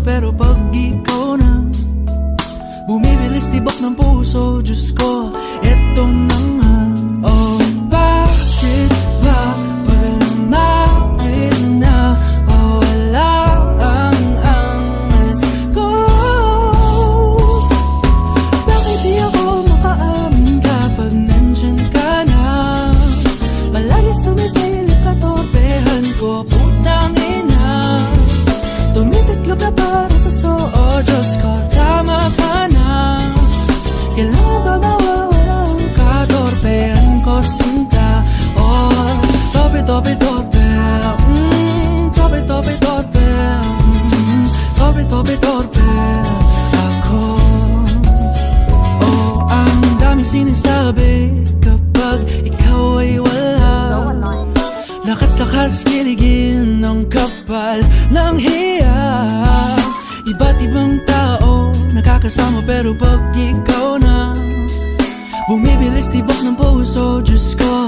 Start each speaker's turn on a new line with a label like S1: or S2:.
S1: pero pag ikaw na bumibilis tibok ng puso, Diyos ko, eto na nga. Oh, bakit ba pag lumapit na wala ang angas ko? Bakit di ako makaamin kapag nandyan ka na? Palagi sumisilip ka, torpehan ko, putang ina. Tumitiklop na para sa soo, Diyos ko, tama ka na. Kailangan ba mawawala ang katorpehan ko, sinta? Oh, torpe, torpe, torpe, torpe, torpe, torpe, torpe, torpe, torpe ako. Oh, ang daming sinasabi kapag ikaw ay wala. Lakas-lakas kiligin ng kapal ng hiya. Iba't ibang tao nakakasama pero pag ikaw na bumibilis tibok ng puso, Diyos ko,